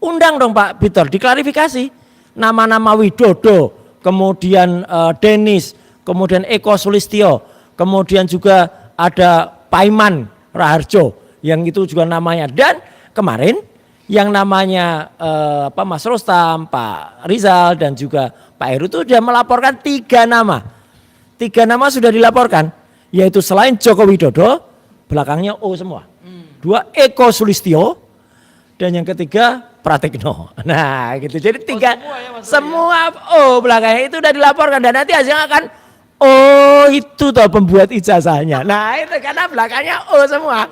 undang dong Pak Bitor, diklarifikasi. Nama-nama Widodo, kemudian Denis, kemudian Eko Sulistyo, kemudian juga ada Paiman Raharjo, yang itu juga namanya. Dan kemarin yang namanya Mas Rustam, Pak Rizal, dan juga Pak Heru itu sudah melaporkan 3 nama. 3 nama sudah dilaporkan, yaitu selain Joko Widodo, belakangnya O semua. 2 Eko Sulistyo, dan yang ketiga Pratikno. Nah gitu, jadi 3 semua O belakangnya itu sudah dilaporkan, dan nanti hasilnya akan oh itu toh pembuat ijazahnya. Nah itu karena belakangnya O semua.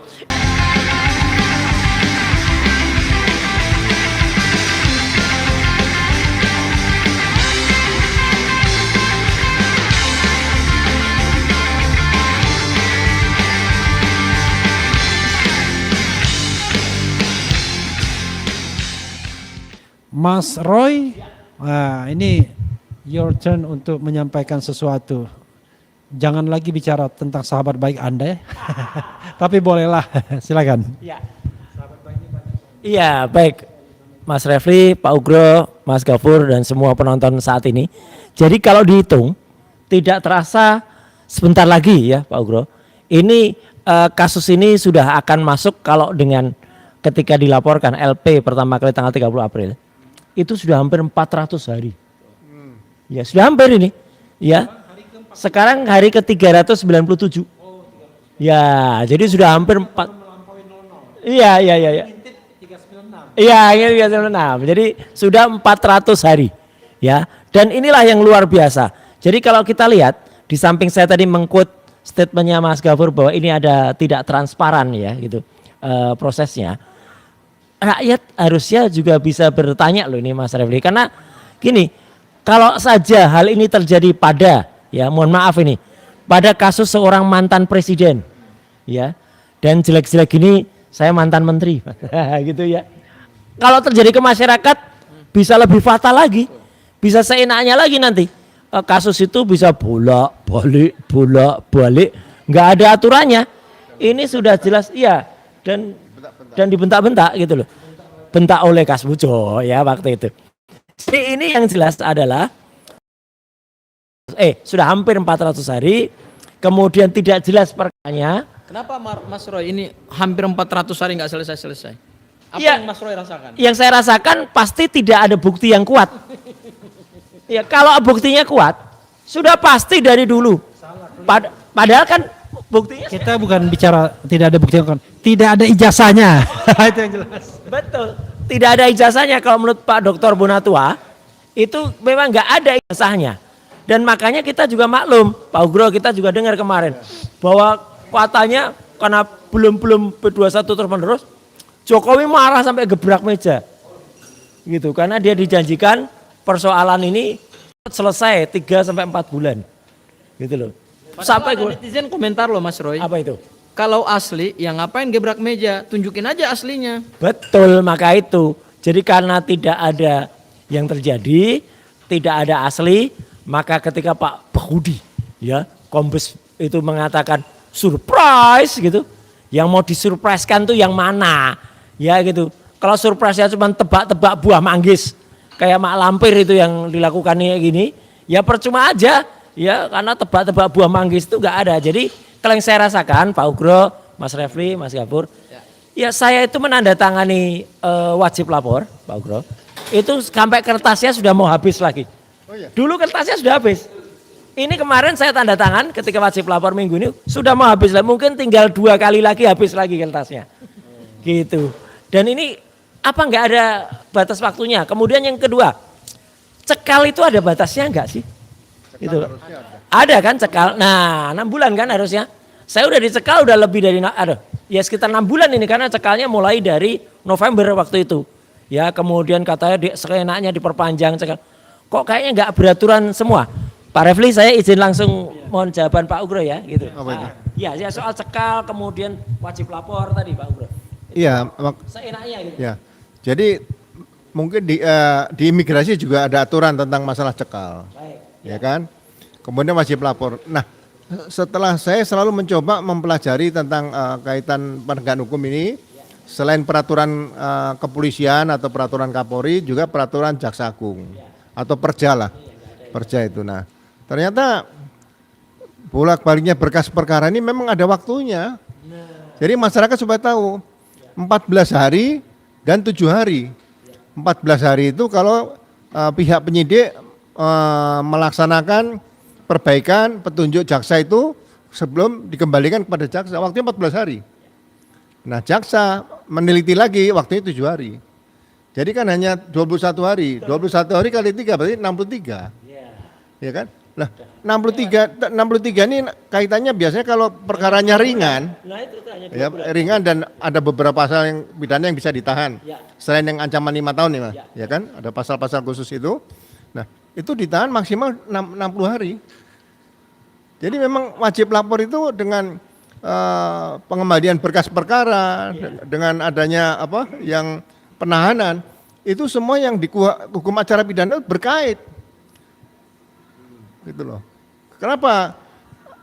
Mas Roy, ini your turn untuk menyampaikan sesuatu. Jangan lagi bicara tentang sahabat baik Anda ya. Tapi bolehlah, silakan. Iya, baik Mas Refli, Pak Ugro, Mas Gafur, dan semua penonton saat ini. Jadi kalau dihitung tidak terasa sebentar lagi ya Pak Ugro. Ini kasus ini sudah akan masuk kalau dengan ketika dilaporkan LP pertama kali tanggal 30 April. Itu sudah hampir 400 hari. Ya, sudah hampir ini. Ya. Sekarang hari ke-397. Ya, jadi sudah hampir 4. Iya. Iya, ini 396. Jadi sudah 400 hari. Ya. Dan inilah yang luar biasa. Jadi kalau kita lihat di samping saya tadi mengquote statementnya Mas Gafur bahwa ini ada tidak transparan ya gitu prosesnya. Rakyat harusnya juga bisa bertanya loh ini Mas Refli, karena gini, kalau saja hal ini terjadi pada ya mohon maaf ini pada kasus seorang mantan presiden ya, dan jelek-jelek gini saya mantan menteri gitu ya, kalau terjadi ke masyarakat bisa lebih fatal lagi, bisa seenaknya lagi nanti kasus itu bisa bolak balik nggak ada aturannya. Ini sudah jelas iya, dan dibentak-bentak gitu loh, bentak oleh Kasbujo ya waktu itu. Jadi ini yang jelas adalah sudah hampir 400 hari, kemudian tidak jelas perkaranya. Kenapa Mas Roy ini hampir 400 hari nggak selesai-selesai? Apa Ya, yang Mas Roy rasakan? Yang saya rasakan pasti tidak ada bukti yang kuat. Ya kalau buktinya kuat, sudah pasti dari dulu. Padahal kan buktinya Kita bukan bicara tidak ada bukti, tidak ada ijazahnya. Itu yang jelas. betul, tidak ada ijazahnya. Kalau menurut Pak Dr. Bonatua itu memang nggak ada ijazahnya. Dan makanya kita juga maklum, Pak Ugro kita juga dengar kemarin bahwa katanya karena belum P21 terus menerus, Jokowi marah sampai gebrak meja, gitu. Karena dia dijanjikan persoalan ini selesai 3-4 bulan, gitu loh. Sampai netizen komentar loh Mas Roy. Apa itu? Kalau asli, ya ngapain gebrak meja? Tunjukin aja aslinya. Betul, maka itu. Jadi karena tidak ada yang terjadi, tidak ada asli, maka ketika Pak Budi ya, Kombes itu mengatakan surprise gitu. Yang mau disurprisekan tuh yang mana? Ya gitu. Kalau surprise-nya cuma tebak-tebak buah manggis kayak Mak Lampir itu yang dilakukannya gini, ya percuma aja. Ya karena tebak-tebak buah manggis itu enggak ada. Jadi kalau yang saya rasakan Pak Ugro, Mas Refli, Mas Gafur, ya saya itu menandatangani wajib lapor Pak Ugro. Itu sampai kertasnya sudah mau habis lagi. Dulu kertasnya sudah habis. Ini kemarin saya tanda tangan ketika wajib lapor minggu ini sudah mau habis lah. Mungkin tinggal 2 kali lagi habis lagi kertasnya. Gitu. Dan ini apa enggak ada batas waktunya? Kemudian yang kedua, cekal itu ada batasnya enggak sih? Itu ada kan cekal. Nah 6 bulan kan harusnya. Saya udah dicekal udah lebih dari ya sekitar 6 bulan ini karena cekalnya mulai dari November waktu itu. Ya kemudian katanya seenaknya diperpanjang cekal. Kok kayaknya nggak beraturan semua. Pak Refli saya izin langsung mohon jawaban Pak Ugro ya gitu. Ya soal cekal kemudian wajib lapor tadi Pak Ugro. Iya, seenaknya gitu. ya. Jadi mungkin di imigrasi juga ada aturan tentang masalah cekal. Baik. Ya kan? Kemudian wajib lapor. Nah, setelah saya selalu mencoba mempelajari tentang kaitan penegakan hukum ini, selain peraturan kepolisian atau peraturan Kapolri, juga peraturan Jaksa Agung atau Perja lah, Perja itu. Nah, ternyata bolak-baliknya berkas perkara ini memang ada waktunya. Jadi masyarakat supaya tahu 14 hari dan 7 hari. 14 hari itu kalau pihak penyidik melaksanakan perbaikan petunjuk jaksa itu sebelum dikembalikan kepada jaksa, waktunya 14 hari. Nah, jaksa meneliti lagi, waktunya 7 hari. Jadi kan hanya 21 hari. 21 hari kali 3 berarti 63. Ya kan? Lah, 63 ini kaitannya biasanya kalau perkaranya ringan. Ya, ringan dan ada beberapa pasal yang pidana yang bisa ditahan. Selain yang ancaman 5 tahun nih, Mas. Ya kan? Ada pasal-pasal khusus itu. Nah, itu ditahan maksimal 60 hari. Jadi memang wajib lapor itu dengan pengembalian berkas perkara, dengan adanya yang penahanan, itu semua yang di hukum acara pidana berkait. Gitu loh. Kenapa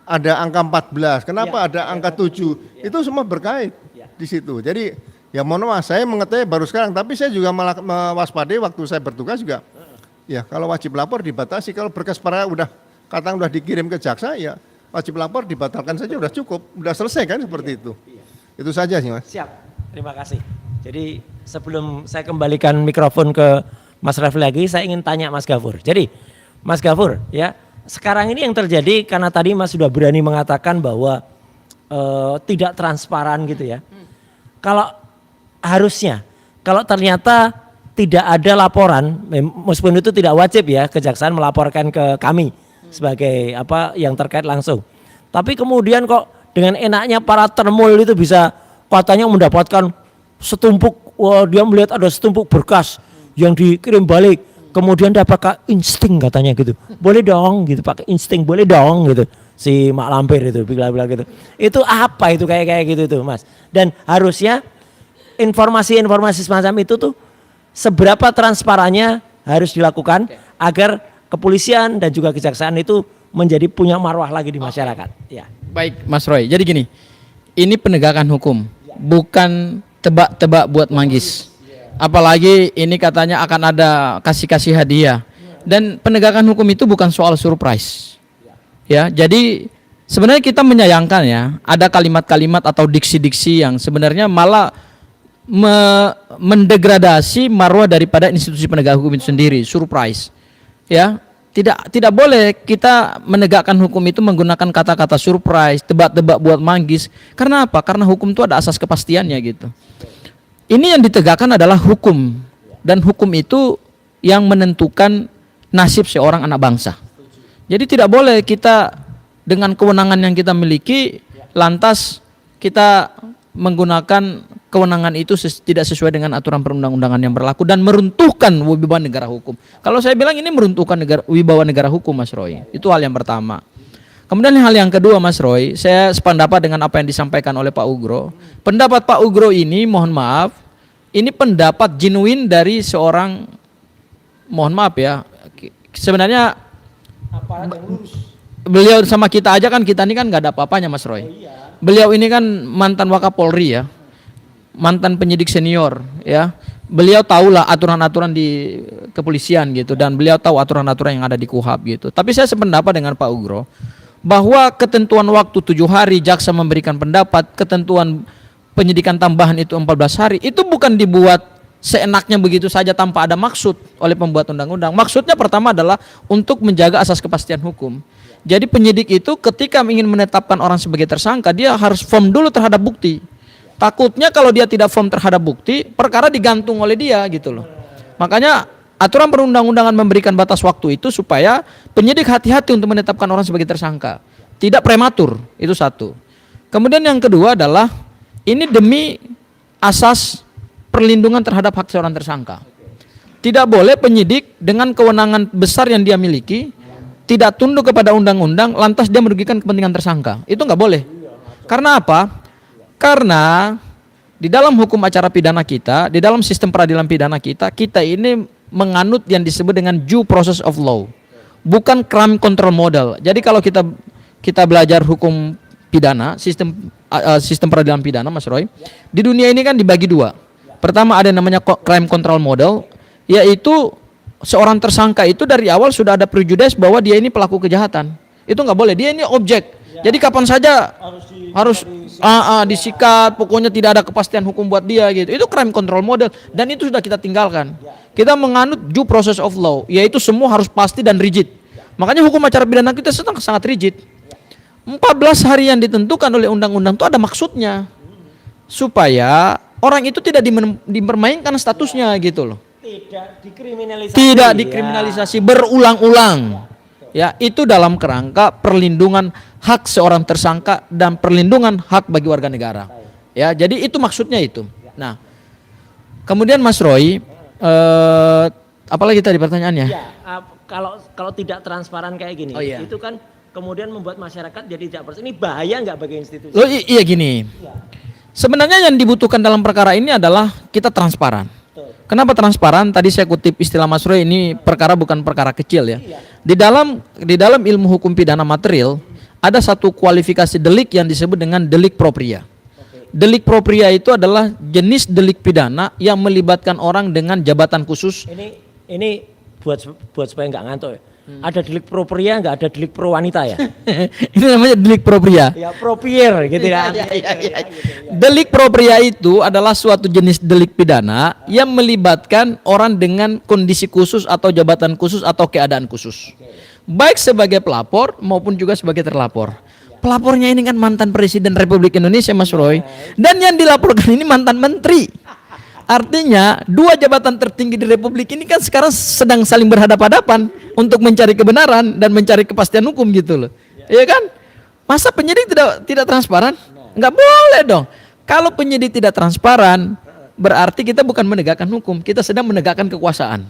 ada angka 14, kenapa ada angka 7, itu semua berkait di situ. Jadi ya mohon maaf, saya mengetahui baru sekarang, tapi saya juga mewaspadai waktu saya bertugas juga. Ya kalau wajib lapor dibatasi, kalau berkas perkara udah dikirim ke jaksa, ya wajib lapor dibatalkan saja, udah cukup, udah selesai kan seperti itu. Itu saja sih, Mas. Siap, terima kasih. Jadi sebelum saya kembalikan mikrofon ke Mas Refli lagi, saya ingin tanya Mas Gafur. Jadi Mas Gafur, ya sekarang ini yang terjadi karena tadi Mas sudah berani mengatakan bahwa tidak transparan gitu ya. Kalau harusnya, kalau ternyata tidak ada laporan, meskipun itu tidak wajib ya, kejaksaan melaporkan ke kami sebagai yang terkait langsung. Tapi kemudian kok dengan enaknya para termul itu bisa katanya mendapatkan setumpuk, dia melihat ada setumpuk berkas yang dikirim balik. Kemudian dia pakai insting katanya gitu. Boleh dong gitu, pakai insting, boleh dong gitu. Si Mak Lampir itu bilang gitu. Itu apa itu kayak gitu tuh, Mas. Dan harusnya informasi-informasi semacam itu tuh seberapa transparannya harus dilakukan agar kepolisian dan juga kejaksaan itu menjadi punya marwah lagi di masyarakat. Ya. Baik, Mas Roy. Jadi gini, ini penegakan hukum, bukan tebak-tebak buat manggis. Apalagi ini katanya akan ada kasih-kasih hadiah. Dan penegakan hukum itu bukan soal surprise. Ya, jadi sebenarnya kita menyayangkan ya, ada kalimat-kalimat atau diksi-diksi yang sebenarnya malah mendegradasi marwah daripada institusi penegak hukum itu sendiri, surprise. Ya, tidak boleh kita menegakkan hukum itu menggunakan kata-kata surprise, tebak-tebak buat manggis. Karena apa? Karena hukum itu ada asas kepastiannya gitu. Ini yang ditegakkan adalah hukum, dan hukum itu yang menentukan nasib seorang anak bangsa. Jadi tidak boleh kita dengan kewenangan yang kita miliki lantas kita menggunakan kewenangan itu tidak sesuai dengan aturan perundang-undangan yang berlaku dan meruntuhkan wibawa negara hukum. Kalau saya bilang ini meruntuhkan wibawa negara hukum, Mas Roy. Itu hal yang pertama. Kemudian hal yang kedua, Mas Roy, saya sependapat dengan apa yang disampaikan oleh Pak Ugro. Pendapat Pak Ugro ini, mohon maaf, ini pendapat genuine dari seorang, mohon maaf ya, sebenarnya beliau sama kita aja kan, kita ini kan nggak ada apa-apanya, Mas Roy. Beliau ini kan mantan Wakapolri ya, mantan penyidik senior ya. Beliau tahulah aturan-aturan di kepolisian gitu, dan beliau tahu aturan-aturan yang ada di KUHAP gitu. Tapi saya sependapat dengan Pak Ugro bahwa ketentuan waktu 7 hari jaksa memberikan pendapat, ketentuan penyidikan tambahan itu 14 hari, itu bukan dibuat seenaknya begitu saja tanpa ada maksud oleh pembuat undang-undang. Maksudnya pertama adalah untuk menjaga asas kepastian hukum. Jadi penyidik itu ketika ingin menetapkan orang sebagai tersangka, dia harus firm dulu terhadap bukti. Takutnya kalau dia tidak firm terhadap bukti, perkara digantung oleh dia gitu loh. Makanya aturan perundang-undangan memberikan batas waktu itu supaya penyidik hati-hati untuk menetapkan orang sebagai tersangka. Tidak prematur, itu satu. Kemudian yang kedua adalah ini demi asas perlindungan terhadap hak seorang tersangka. Tidak boleh penyidik dengan kewenangan besar yang dia miliki tidak tunduk kepada undang-undang lantas dia merugikan kepentingan tersangka. Itu nggak boleh. Karena apa? Karena di dalam hukum acara pidana kita, di dalam sistem peradilan pidana kita ini menganut yang disebut dengan due process of law, bukan crime control model. Jadi kalau kita belajar hukum pidana, sistem sistem peradilan pidana, Mas Roy. Di dunia ini kan dibagi dua. Pertama ada yang namanya crime control model, yaitu seorang tersangka itu dari awal sudah ada prejudice bahwa dia ini pelaku kejahatan. Itu nggak boleh, dia ini objek. Jadi kapan saja harus disikat, pokoknya tidak ada kepastian hukum buat dia gitu. Itu crime control model dan itu sudah kita tinggalkan. Kita menganut due process of law, yaitu semua harus pasti dan rigid. Makanya hukum acara pidana kita sangat rigid. 14 hari yang ditentukan oleh undang-undang itu ada maksudnya. Supaya orang itu tidak dipermainkan statusnya gitu loh. Tidak dikriminalisasi berulang-ulang. Ya, itu dalam kerangka perlindungan hak seorang tersangka dan perlindungan hak bagi warga negara. Ya, jadi itu maksudnya itu. Nah, kemudian Mas Roy, apalagi tadi pertanyaannya? Ya, kalau tidak transparan kayak gini, itu kan kemudian membuat masyarakat jadi tidak percaya. Ini bahaya nggak bagi institusi? Loh, iya gini. Sebenarnya yang dibutuhkan dalam perkara ini adalah kita transparan. Kenapa transparan? Tadi saya kutip istilah Mas Roy, ini perkara bukan perkara kecil ya. Di dalam ilmu hukum pidana material ada satu kualifikasi delik yang disebut dengan delik propria. Delik propria itu adalah jenis delik pidana yang melibatkan orang dengan jabatan khusus. Ini buat supaya nggak ngantuk ya. Ada delik pro pria, nggak ada delik pro wanita ya? Ini namanya delik propria. Ya propier gitu kan. Delik propria itu adalah suatu jenis delik pidana yang melibatkan orang dengan kondisi khusus atau jabatan khusus atau keadaan khusus. Baik sebagai pelapor maupun juga sebagai terlapor. Pelapornya ini kan mantan Presiden Republik Indonesia, Mas Roy. Dan yang dilaporkan ini mantan menteri. Artinya dua jabatan tertinggi di Republik ini kan sekarang sedang saling berhadapan-hadapan untuk mencari kebenaran dan mencari kepastian hukum gitu loh. Iya kan? Masa penyidik tidak transparan? Nggak boleh dong. Kalau penyidik tidak transparan, berarti kita bukan menegakkan hukum, kita sedang menegakkan kekuasaan.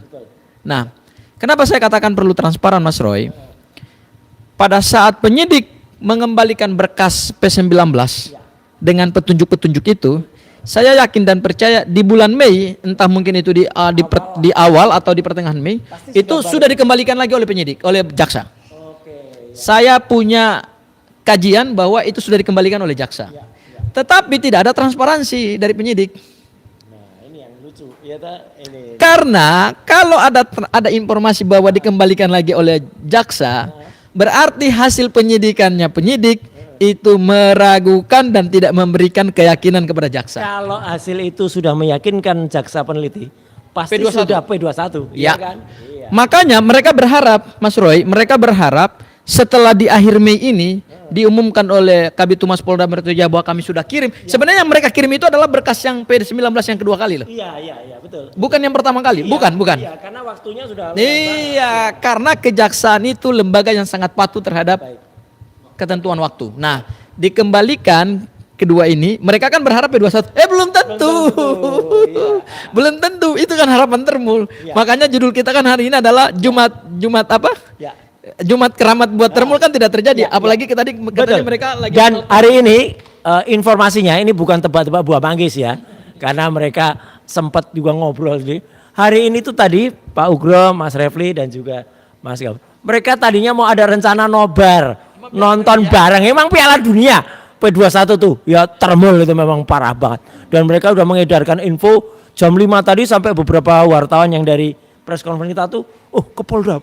Nah, kenapa saya katakan perlu transparan, Mas Roy? Pada saat penyidik mengembalikan berkas P19 dengan petunjuk-petunjuk itu, saya yakin dan percaya di bulan Mei, entah mungkin itu di awal atau di pertengahan Mei, itu sudah dikembalikan lagi oleh penyidik, oleh jaksa. Saya punya kajian bahwa itu sudah dikembalikan oleh jaksa. Tetapi tidak ada transparansi dari penyidik. Nah, ini yang lucu. Karena kalau ada informasi bahwa dikembalikan lagi oleh jaksa, berarti hasil penyidikannya penyidik itu meragukan dan tidak memberikan keyakinan kepada jaksa. Kalau hasil itu sudah meyakinkan jaksa peneliti, pasti P21. sudah P21, Ya. kan? Iya. Makanya mereka berharap, Mas Roy, mereka berharap setelah di akhir Mei ini diumumkan oleh Kabid Humas Polda Metro Jaya bahwa kami sudah kirim. Sebenarnya yang mereka kirim itu adalah berkas yang P19 yang kedua kali loh. Iya, betul. Bukan yang pertama kali, bukan. Iya, karena waktunya sudah Iya, karena kejaksaan itu lembaga yang sangat patuh terhadap ketentuan waktu. Nah, dikembalikan kedua ini, mereka kan berharap P21. Belum tentu. Belum tentu. Itu kan harapan termul. Makanya judul kita kan hari ini adalah Jumat apa? Ya. Jumat keramat buat termul kan tidak terjadi. Apalagi katanya mereka lagi. Dan hari ini informasinya ini bukan tebak-tebak buah manggis ya. Karena mereka sempat juga ngobrol sih. Hari ini tuh tadi Pak Ugro, Mas Refli dan juga Mas Gafur. Mereka tadinya mau ada rencana nobar. Nonton bareng, emang Piala Dunia P21 tuh ya termul itu memang parah banget. Dan mereka udah mengedarkan info jam 5 tadi sampai beberapa wartawan yang dari press conference kita tuh, ke Polda,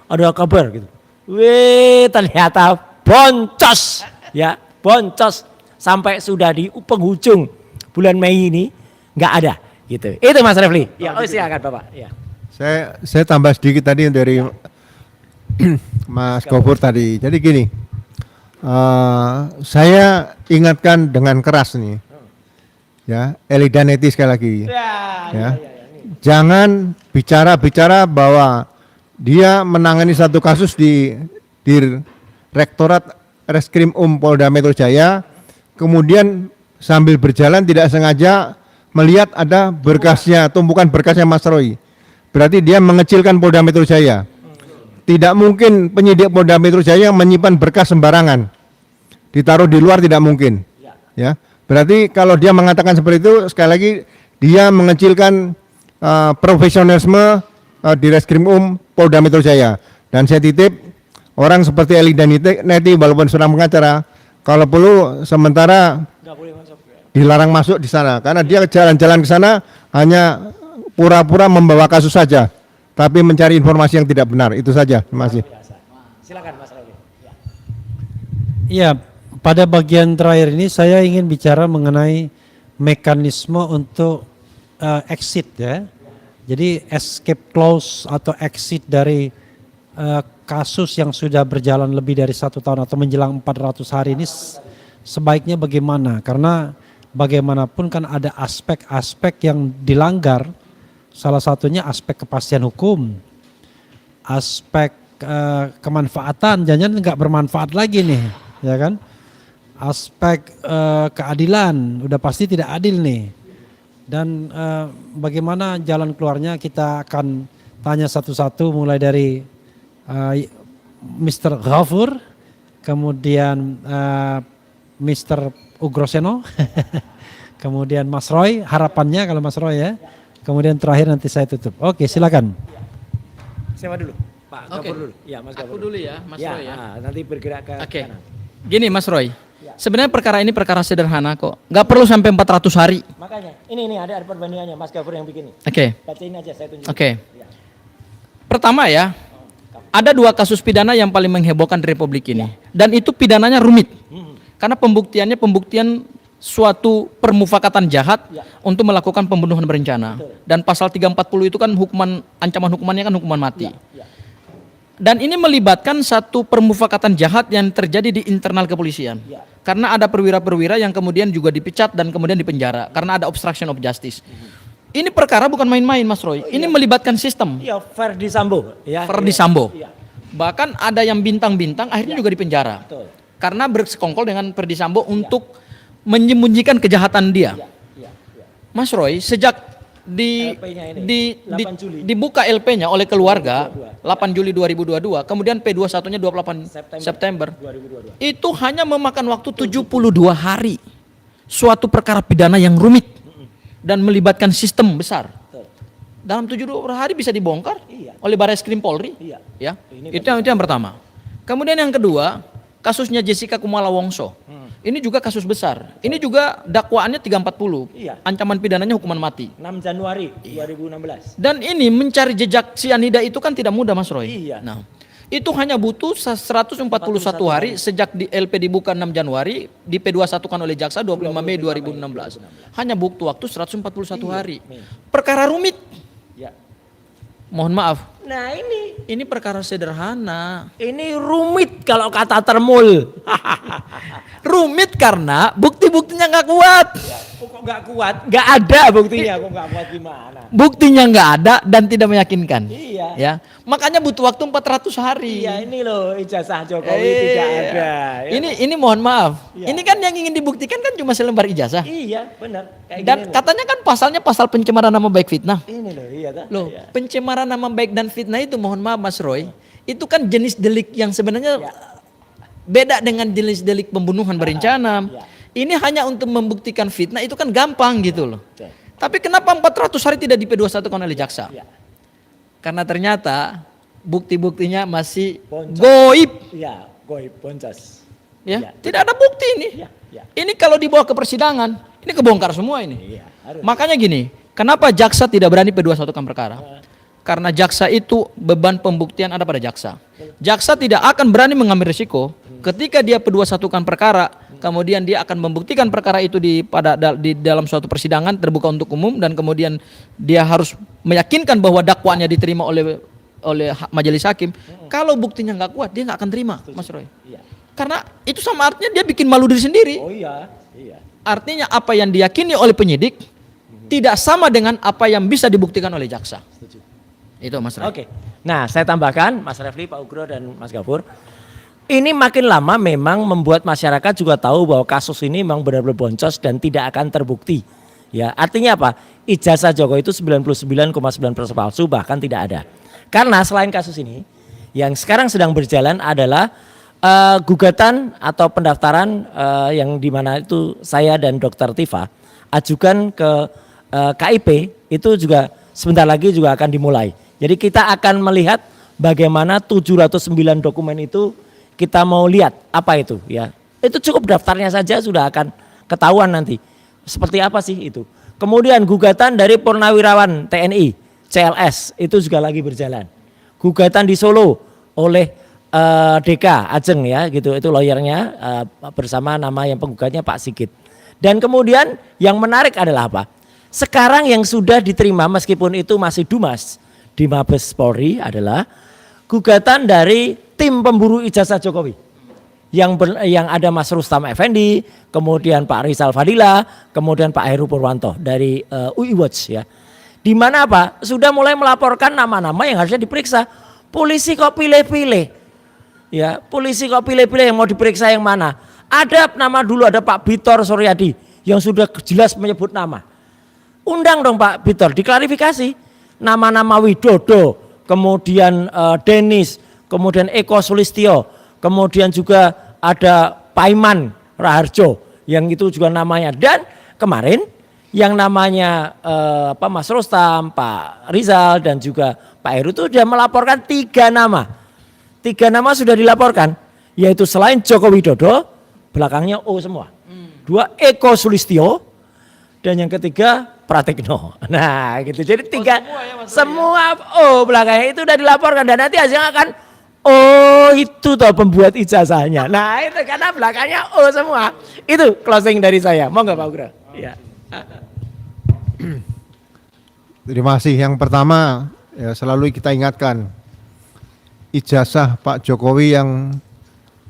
ada kabar gitu. Wih, ternyata boncos ya, boncos sampai sudah di penghujung bulan Mei ini nggak ada gitu. Itu Mas Refli. Ya, silakan Bapak. Ya. Saya tambah sedikit tadi dari Mas Gafur tadi. Jadi gini, saya ingatkan dengan keras nih, ya, Eli Daneti sekali lagi, ya. Jangan bicara bahwa dia menangani satu kasus di Rektorat Reskrim Polda Metro Jaya, kemudian sambil berjalan tidak sengaja melihat ada berkasnya, tumpukan berkasnya Mas Roy. Berarti dia mengecilkan Polda Metro Jaya. Tidak mungkin penyidik Polda Metro Jaya menyimpan berkas sembarangan. Ditaruh di luar tidak mungkin. Ya. Berarti kalau dia mengatakan seperti itu, sekali lagi dia mengecilkan profesionalisme di Reskrim Polda Metro Jaya. Dan saya titip orang seperti Eli Daneti walaupun seorang pengacara, kalau perlu sementara dilarang masuk di sana karena dia jalan-jalan ke sana hanya pura-pura membawa kasus saja, tapi mencari informasi yang tidak benar. Itu saja. Terima kasih. Silakan Mas Refli. Iya, pada bagian terakhir ini saya ingin bicara mengenai mekanisme untuk exit ya. Jadi escape clause atau exit dari kasus yang sudah berjalan lebih dari 1 tahun atau menjelang 400 hari ini sebaiknya bagaimana? Karena bagaimanapun kan ada aspek-aspek yang dilanggar. Salah satunya aspek kepastian hukum, aspek kemanfaatan, jangan nggak bermanfaat lagi nih, ya kan? Aspek keadilan, udah pasti tidak adil nih. Dan bagaimana jalan keluarnya kita akan tanya satu-satu mulai dari Mr. Ghafur, kemudian Mr. Ugroseno, kemudian Mas Roy, harapannya kalau Mas Roy ya. Kemudian terakhir nanti saya tutup. Oke, silakan. Siapa dulu? Pak Oke. Gafur dulu. Ya, Mas Aku Gafur. dulu ya, Mas Roy ya. Nanti bergerak ke Oke. kanan. Gini Mas Roy, sebenarnya perkara ini perkara sederhana kok. Nggak perlu sampai 400 hari. Makanya, ini ada perbandingannya Mas Gafur yang bikin ini. Oke. Bacain aja saya tunjuk. Oke. Pertama ya, ada 2 kasus pidana yang paling menghebohkan di Republik ini. Dan itu pidananya rumit. Karena pembuktiannya pembuktian suatu permufakatan jahat untuk melakukan pembunuhan berencana. Dan pasal 340 itu kan ancaman hukumannya kan hukuman mati. Dan ini melibatkan satu permufakatan jahat yang terjadi di internal kepolisian. Karena ada perwira-perwira yang kemudian juga dipecat dan kemudian dipenjara karena ada obstruction of justice. Ini perkara bukan main-main Mas Roy. Ini melibatkan sistem. Iya, Verdi Sambo. Ya, Verdi iya. Sambo. Iya. Bahkan ada yang bintang-bintang akhirnya juga dipenjara. Betul. Karena bersekongkol dengan Verdi Sambo untuk menyembunyikan kejahatan dia. Iya. Mas Roy, sejak LP-nya ini, 8 Juli. dibuka LP-nya oleh keluarga 8 Juli 2022, kemudian P21-nya 28 September. 2022. Itu hanya memakan waktu 72 hari. Suatu perkara pidana yang rumit dan melibatkan sistem besar. Betul. Dalam 72 hari bisa dibongkar Iya. oleh Barreskrim Polri. Iya. Ya. Ini Itu yang pertama. Kemudian yang kedua, kasusnya Jessica Kumala Wongso. Ini juga kasus besar. Ini juga dakwaannya 340. Iya. Ancaman pidananya hukuman mati. 6 Januari 2016. Dan ini mencari jejak cyanida itu kan tidak mudah Mas Roy. Iya. Nah, itu hanya butuh 141 hari sejak di LP dibuka 6 Januari, di P21 kan oleh jaksa 25 Mei 2016. Hanya butuh waktu 141 hari. Perkara rumit. Ya. Mohon maaf. Nah, Ini perkara sederhana. ini rumit kalau kata Termul. Rumit karena bukti-buktinya nggak kuat. Kok nggak kuat? Nggak ada buktinya. Kok nggak kuat gimana? Buktinya nggak ada dan tidak meyakinkan. Iya. Ya, makanya butuh waktu 400 hari. Iya, ini loh ijazah Jokowi tidak ada. Ya. Ini mohon maaf. Iya. Ini kan yang ingin dibuktikan kan cuma selembar ijazah. Iya, benar. Kayak Dan gini loh. katanya kan pasalnya pasal pencemaran nama baik fitnah. Ini loh, iya tak? Loh, Iya. pencemaran nama baik dan fitnah itu mohon maaf Mas Roy, itu kan jenis delik yang sebenarnya Ya. beda dengan jenis delik pembunuhan berencana. Ya. Ini hanya untuk membuktikan fitnah itu kan gampang gitu loh. Betul. Tapi kenapa 400 hari tidak di P21 kan oleh jaksa? Ya. Karena ternyata bukti-buktinya masih Boncos. goib. Iya, goib boncos. Ya, Ya. tidak ada bukti ini. Iya, iya. Ini kalau dibawa ke persidangan, ini kebongkar semua ini. Iya, harus. Makanya gini, kenapa jaksa tidak berani P21 kan perkara? Karena jaksa itu beban pembuktian ada pada jaksa. Jaksa tidak akan berani mengambil risiko ketika dia P21 kan perkara, kemudian dia akan membuktikan perkara itu di dalam suatu persidangan terbuka untuk umum dan kemudian dia harus meyakinkan bahwa dakwaannya diterima oleh majelis hakim. Kalau buktinya nggak kuat, dia nggak akan terima, Mas Roy. Iya. Karena itu sama artinya dia bikin malu diri sendiri. Oh iya, iya. Artinya apa yang diyakini oleh penyidik tidak sama dengan apa yang bisa dibuktikan oleh jaksa. Setuju. Itu Mas Roy. Oke. Nah, saya tambahkan Mas Refli, Pak Ugro dan Mas Gafur. Ini makin lama memang membuat masyarakat juga tahu bahwa kasus ini memang benar-benar boncos dan tidak akan terbukti. Ya, artinya apa? Ijazah Jokowi itu 99,9% palsu bahkan tidak ada. Karena selain kasus ini, yang sekarang sedang berjalan adalah gugatan atau pendaftaran yang dimana itu saya dan Dr. Tifa ajukan ke KIP itu juga sebentar lagi juga akan dimulai. Jadi kita akan melihat bagaimana 709 dokumen itu kita mau lihat apa itu ya. Itu cukup daftarnya saja sudah akan ketahuan nanti. Seperti apa sih itu. Kemudian gugatan dari Purnawirawan TNI, CLS, itu juga lagi berjalan. Gugatan di Solo oleh DK Ajeng ya gitu, itu lawyernya bersama nama yang penggugatnya Pak Sigit. Dan kemudian yang menarik adalah apa? Sekarang yang sudah diterima meskipun itu masih Dumas di Mabes Polri adalah gugatan dari tim pemburu ijazah Jokowi. Yang ada Mas Rustam Effendi, kemudian Pak Rizal Fadila, kemudian Pak Heru Purwanto dari UI Watch ya. Di mana apa? Sudah mulai melaporkan nama-nama yang harusnya diperiksa. Polisi kok pilih-pilih? Ya, polisi kok pilih-pilih yang mau diperiksa yang mana? Ada nama dulu ada Pak Bitor Suryadi yang sudah jelas menyebut nama. Undang dong Pak Bitor, diklarifikasi. Nama-nama Widodo, kemudian Denis, kemudian Eko Sulistyo, kemudian juga ada Paiman Raharjo yang itu juga namanya. Dan kemarin yang namanya Mas Rustam, Pak Rizal dan juga Pak Heru itu sudah melaporkan 3 nama. 3 nama sudah dilaporkan, yaitu selain Joko Widodo, belakangnya O semua. 2 Eko Sulistyo dan yang ketiga Pratikno. Nah gitu, jadi 3 semua O belakangnya itu sudah dilaporkan dan nanti hasilnya akan oh itu toh pembuat ijazahnya. Nah itu karena belakangnya oh semua. Itu closing dari saya. Mau nggak Pak Ugra? Ya. Terima kasih. Yang pertama ya, selalu kita ingatkan ijazah Pak Jokowi yang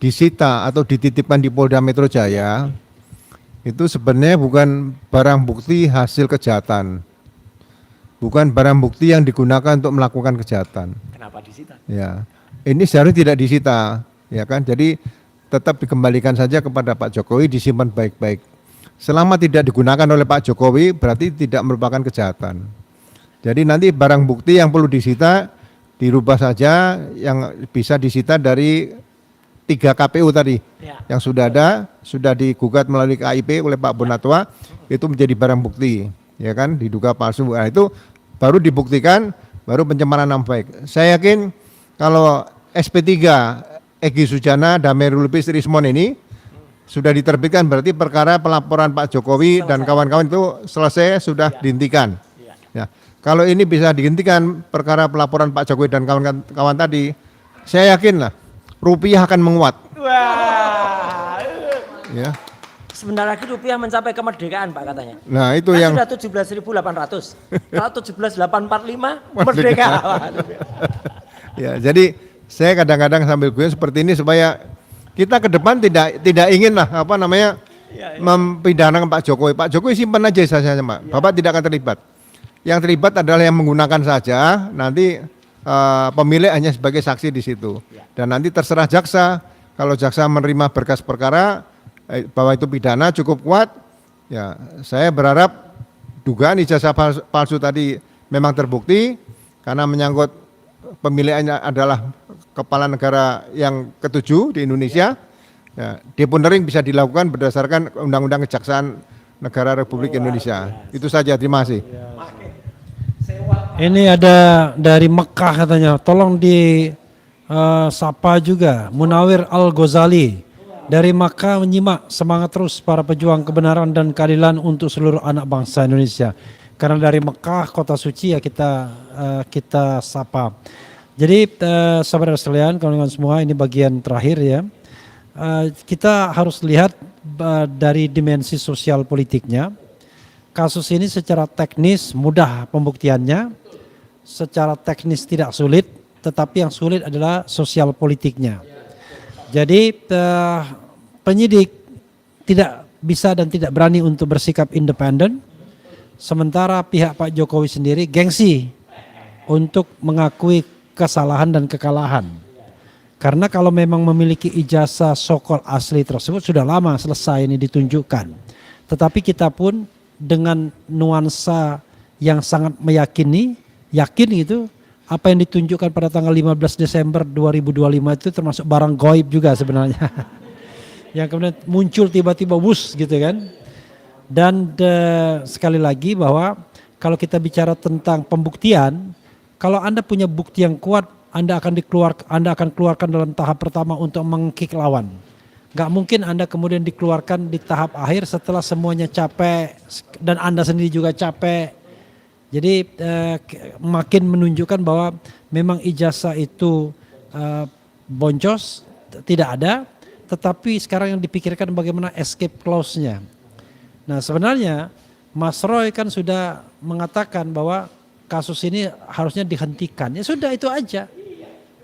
disita atau dititipkan di Polda Metro Jaya itu sebenarnya bukan barang bukti hasil kejahatan. Bukan barang bukti yang digunakan untuk melakukan kejahatan. Kenapa disita? Ya. Ini seharusnya tidak disita, ya kan? Jadi tetap dikembalikan saja kepada Pak Jokowi, disimpan baik-baik. Selama tidak digunakan oleh Pak Jokowi, berarti tidak merupakan kejahatan. Jadi nanti barang bukti yang perlu disita dirubah saja, yang bisa disita dari 3 KPU tadi, yang sudah ada, sudah digugat melalui KIP oleh Pak Bonatwa, itu menjadi barang bukti, ya kan? Diduga palsu. Nah itu baru dibuktikan, baru pencemaran nama baik. Saya yakin kalau SP3 Egy Sujana Damerul Lubis Rismon ini sudah diterbitkan, berarti perkara pelaporan Pak Jokowi dan kawan-kawan itu selesai, sudah dihentikan. Ya. Kalau ini bisa dihentikan perkara pelaporan Pak Jokowi dan kawan-kawan tadi, saya yakin lah rupiah akan menguat. Wah. Ya. Sebentar lagi rupiah mencapai kemerdekaan Pak katanya. Nah itu Kan yang sudah 17.800. Kalau 17.845 merdeka. ya, jadi saya kadang-kadang sambil gue seperti ini supaya kita ke depan tidak ingin lah mempidanakan Pak Jokowi. Pak Jokowi simpan aja ijazahnya Pak. Bapak tidak akan terlibat. Yang terlibat adalah yang menggunakan saja. Nanti pemilik hanya sebagai saksi di situ. Dan nanti terserah jaksa. Kalau jaksa menerima berkas perkara bahwa itu pidana cukup kuat. Ya, saya berharap dugaan ijazah palsu tadi memang terbukti karena menyangkut pemilihannya adalah kepala negara yang ke-7 di Indonesia. Ya, deponering bisa dilakukan berdasarkan Undang-Undang Kejaksaan Negara Republik Indonesia. Itu saja, terima kasih. Ini ada dari Mekah katanya, tolong di sapa juga Munawir Al-Ghazali dari Mekah menyimak, semangat terus para pejuang kebenaran dan keadilan untuk seluruh anak bangsa Indonesia. Karena dari Mekah kota suci ya kita sapa. Jadi saudara sekalian, kawan-kawan semua, ini bagian terakhir ya. Kita harus lihat dari dimensi sosial politiknya. Kasus ini secara teknis mudah pembuktiannya, secara teknis tidak sulit, tetapi yang sulit adalah sosial politiknya. Jadi penyidik tidak bisa dan tidak berani untuk bersikap independen, sementara pihak Pak Jokowi sendiri gengsi untuk mengakui kesalahan dan kekalahan. Karena kalau memang memiliki ijazah sokol asli tersebut sudah lama selesai ini ditunjukkan. Tetapi kita pun dengan nuansa yang sangat meyakini, yakin gitu, apa yang ditunjukkan pada tanggal 15 Desember 2025 itu termasuk barang gaib juga sebenarnya. Yang kemudian muncul tiba-tiba wus gitu kan. Dan sekali lagi bahwa kalau kita bicara tentang pembuktian, kalau Anda punya bukti yang kuat, Anda akan keluarkan dalam tahap pertama untuk mengkick lawan. Nggak mungkin Anda kemudian dikeluarkan di tahap akhir setelah semuanya capek dan Anda sendiri juga capek. Jadi makin menunjukkan bahwa memang ijazah itu boncos, tidak ada. Tetapi sekarang yang dipikirkan bagaimana escape clause-nya. Nah sebenarnya Mas Roy kan sudah mengatakan bahwa kasus ini harusnya dihentikan. Ya sudah itu aja.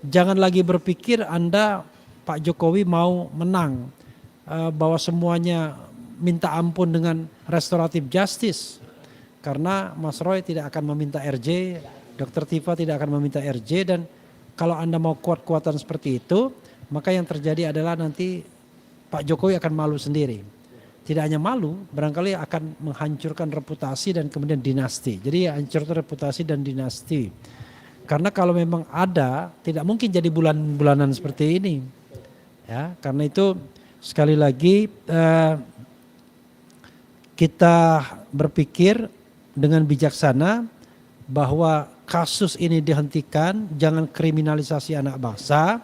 Jangan lagi berpikir Anda Pak Jokowi mau menang, bahwa semuanya minta ampun dengan restoratif justice. Karena Mas Roy tidak akan meminta RJ, Dr. Tifa tidak akan meminta RJ, dan kalau Anda mau kuat-kuatan seperti itu, maka yang terjadi adalah nanti Pak Jokowi akan malu sendiri. Tidak hanya malu, barangkali akan menghancurkan reputasi dan kemudian dinasti. Jadi hancurkan reputasi dan dinasti. Karena kalau memang ada, tidak mungkin jadi bulan-bulanan seperti ini. Ya, karena itu sekali lagi kita berpikir dengan bijaksana bahwa kasus ini dihentikan, jangan kriminalisasi anak bangsa,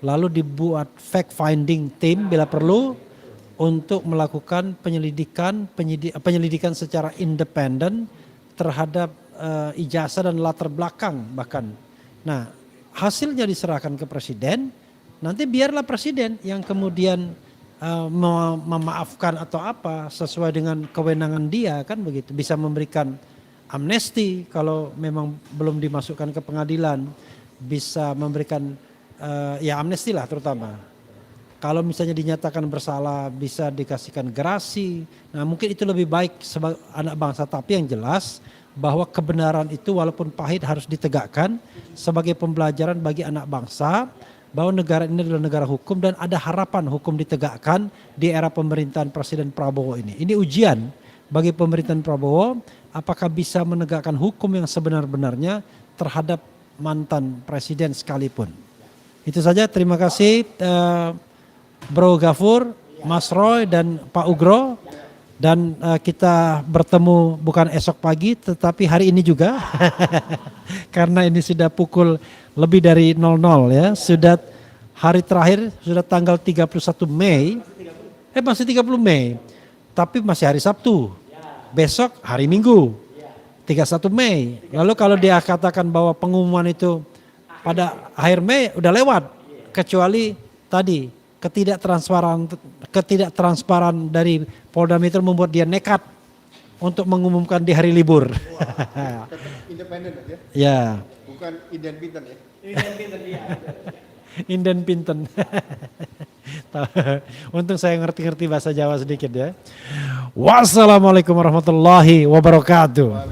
lalu dibuat fact finding team bila perlu untuk melakukan penyelidikan secara independen terhadap ijazah dan latar belakang bahkan. Nah, hasilnya diserahkan ke presiden. Nanti biarlah presiden yang kemudian memaafkan atau apa sesuai dengan kewenangan dia, kan begitu. Bisa memberikan amnesti kalau memang belum dimasukkan ke pengadilan, bisa memberikan ya amnesti lah terutama. Kalau misalnya dinyatakan bersalah bisa dikasihkan gerasi. Nah mungkin itu lebih baik sebagai anak bangsa, tapi yang jelas bahwa kebenaran itu walaupun pahit harus ditegakkan sebagai pembelajaran bagi anak bangsa. Bahwa negara ini adalah negara hukum dan ada harapan hukum ditegakkan di era pemerintahan Presiden Prabowo ini. Ini ujian bagi pemerintahan Prabowo, apakah bisa menegakkan hukum yang sebenar-benarnya terhadap mantan presiden sekalipun. Itu saja, terima kasih Bro Gafur, Mas Roy dan Pak Ugro. Dan kita bertemu bukan esok pagi tetapi hari ini juga. Karena ini sudah pukul lebih dari 00 ya. Sudah hari terakhir, sudah tanggal 31 Mei. Masih 30 Mei. Tapi masih hari Sabtu. Besok hari Minggu. 31 Mei. Lalu kalau dia katakan bahwa pengumuman itu pada akhir Mei udah lewat. Kecuali tadi ketidaktransparan dari Polda Metro membuat dia nekat untuk mengumumkan di hari libur. Independen ya? Ya. Bukan inden pinten ya? Inden pinten. Untung saya ngerti-ngerti bahasa Jawa sedikit ya. Wassalamualaikum warahmatullahi wabarakatuh.